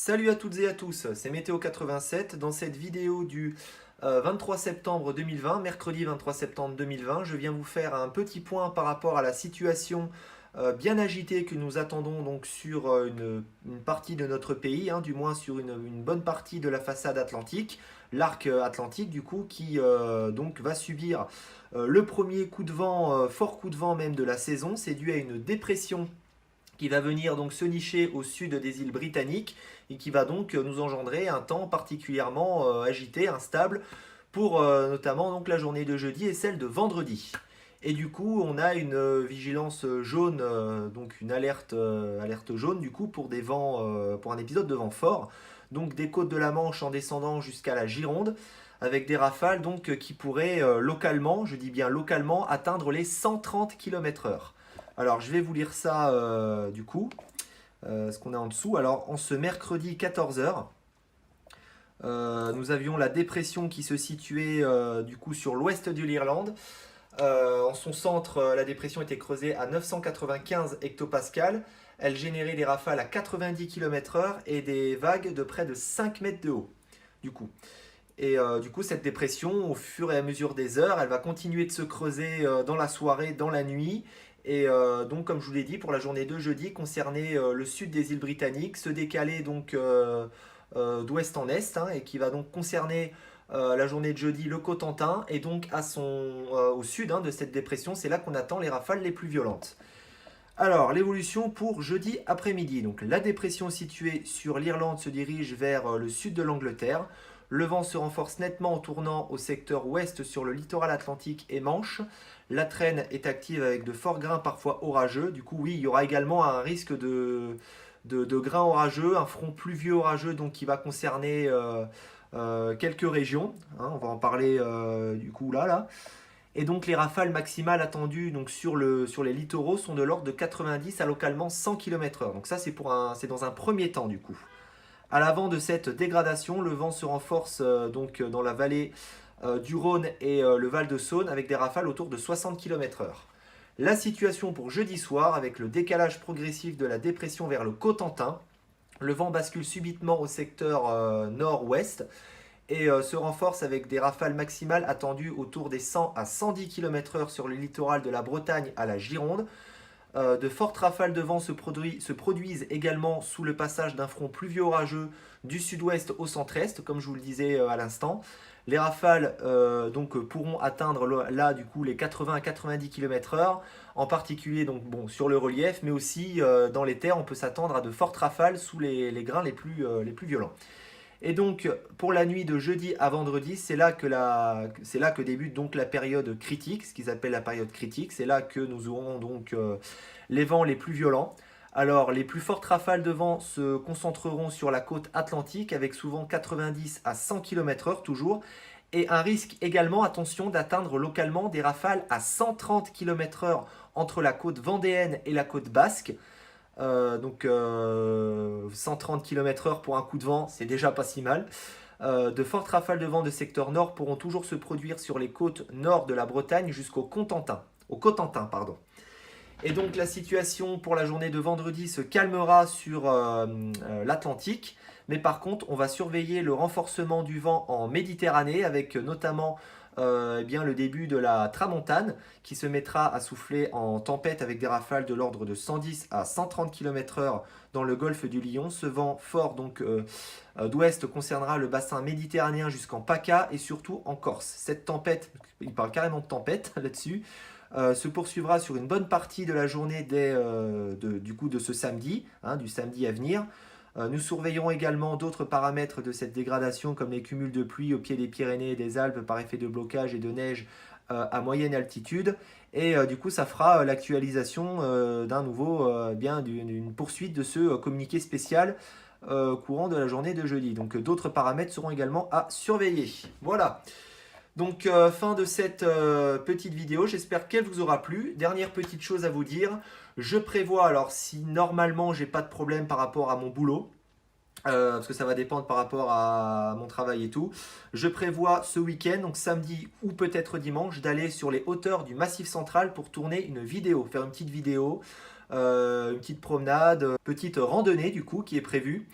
Salut à toutes et à tous, c'est Météo 87. Dans cette vidéo du 23 septembre 2020, mercredi 23 septembre 2020, je viens vous faire un petit point par rapport à la situation bien agitée que nous attendons donc sur une partie de notre pays, du moins sur une bonne partie de la façade atlantique, l'arc atlantique du coup, qui donc va subir le premier coup de vent, fort coup de vent même de la saison. C'est dû à une dépression qui va venir donc se nicher au sud des îles britanniques et qui va donc nous engendrer un temps particulièrement agité, instable pour notamment donc la journée de jeudi et celle de vendredi. Et du coup, on a une vigilance jaune, donc une alerte jaune du coup pour des vents, pour un épisode de vent fort, donc des côtes de la Manche en descendant jusqu'à la Gironde, avec des rafales donc qui pourraient localement, je dis bien localement, atteindre les 130 km/h. Alors, je vais vous lire ça du coup, ce qu'on a en dessous. Alors, en ce mercredi 14h, nous avions la dépression qui se situait du coup sur l'ouest de l'Irlande. En son centre, la dépression était creusée à 995 hectopascales. Elle générait des rafales à 90 km/h et des vagues de près de 5 mètres de haut. Du coup. Et du coup, cette dépression, au fur et à mesure des heures, elle va continuer de se creuser dans la soirée, dans la nuit. Et donc, comme je vous l'ai dit, pour la journée de jeudi, concerner le sud des îles britanniques, se décaler donc d'ouest en est, et qui va donc concerner la journée de jeudi le Cotentin. Et donc, au sud de cette dépression, c'est là qu'on attend les rafales les plus violentes. Alors, l'évolution pour jeudi après-midi. Donc, la dépression située sur l'Irlande se dirige vers le sud de l'Angleterre. Le vent se renforce nettement en tournant au secteur ouest sur le littoral atlantique et Manche. La traîne est active avec de forts grains parfois orageux. Du coup, oui, il y aura également un risque de grains orageux, un front pluvieux orageux donc, qui va concerner quelques régions. On va en parler du coup là. Et donc les rafales maximales attendues donc sur les littoraux sont de l'ordre de 90 à localement 100 km/h. Donc ça c'est dans un premier temps du coup. À l'avant de cette dégradation, le vent se renforce donc dans la vallée du Rhône et le Val de Saône avec des rafales autour de 60 km/h. La situation pour jeudi soir avec le décalage progressif de la dépression vers le Cotentin. Le vent bascule subitement au secteur nord-ouest et se renforce avec des rafales maximales attendues autour des 100 à 110 km/h sur le littoral de la Bretagne à la Gironde. De fortes rafales de vent se produisent également sous le passage d'un front pluvieux orageux du sud-ouest au centre-est, comme je vous le disais à l'instant. Les rafales donc, pourront atteindre là du coup les 80 à 90 km/h, en particulier donc, bon, sur le relief, mais aussi dans les terres, on peut s'attendre à de fortes rafales sous les grains les plus violents. Et donc, pour la nuit de jeudi à vendredi, c'est là que débute donc la période critique, ce qu'ils appellent la période critique. C'est là que nous aurons donc les vents les plus violents. Alors, les plus fortes rafales de vent se concentreront sur la côte atlantique avec souvent 90 à 100 km/h toujours. Et un risque également, attention, d'atteindre localement des rafales à 130 km/h entre la côte vendéenne et la côte basque. 130 km/h pour un coup de vent, c'est déjà pas si mal. De fortes rafales de vent de secteur nord pourront toujours se produire sur les côtes nord de la Bretagne jusqu'au Cotentin, pardon. Et donc la situation pour la journée de vendredi se calmera sur l'Atlantique, mais par contre on va surveiller le renforcement du vent en Méditerranée avec notamment le début de la tramontane qui se mettra à souffler en tempête avec des rafales de l'ordre de 110 à 130 km/h dans le golfe du Lion. Ce vent fort donc d'ouest concernera le bassin méditerranéen jusqu'en PACA et surtout en Corse. Cette tempête, il parle carrément de tempête là-dessus, se poursuivra sur une bonne partie de la journée de ce samedi, du samedi à venir. Nous surveillerons également d'autres paramètres de cette dégradation comme les cumuls de pluie au pied des Pyrénées et des Alpes par effet de blocage et de neige à moyenne altitude. Et du coup, ça fera l'actualisation d'une poursuite de ce communiqué spécial courant de la journée de jeudi. Donc d'autres paramètres seront également à surveiller. Voilà. Donc fin de cette petite vidéo, j'espère qu'elle vous aura plu. Dernière petite chose à vous dire, je prévois, alors si normalement j'ai pas de problème par rapport à mon boulot, parce que ça va dépendre par rapport à mon travail et tout, je prévois ce week-end, donc samedi ou peut-être dimanche, d'aller sur les hauteurs du Massif Central pour tourner une vidéo, faire une petite vidéo, une petite promenade, petite randonnée du coup qui est prévue.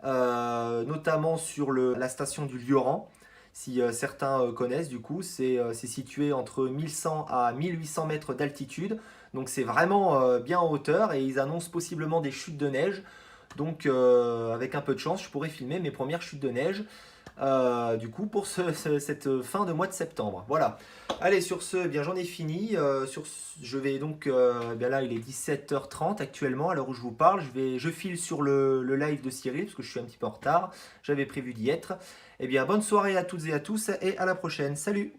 notamment sur la station du Lioran. Si certains connaissent, du coup, c'est situé entre 1100 à 1800 mètres d'altitude. Donc c'est vraiment bien en hauteur et ils annoncent possiblement des chutes de neige. Donc avec un peu de chance, je pourrais filmer mes premières chutes de neige. Du coup, pour cette fin de mois de septembre. Voilà. Allez, sur ce, eh bien j'en ai fini. Je vais donc, eh bien là, il est 17h30 actuellement, à l'heure où je vous parle. Je file sur le live de Cyril, parce que je suis un petit peu en retard. J'avais prévu d'y être. Eh bien, bonne soirée à toutes et à tous, et à la prochaine. Salut!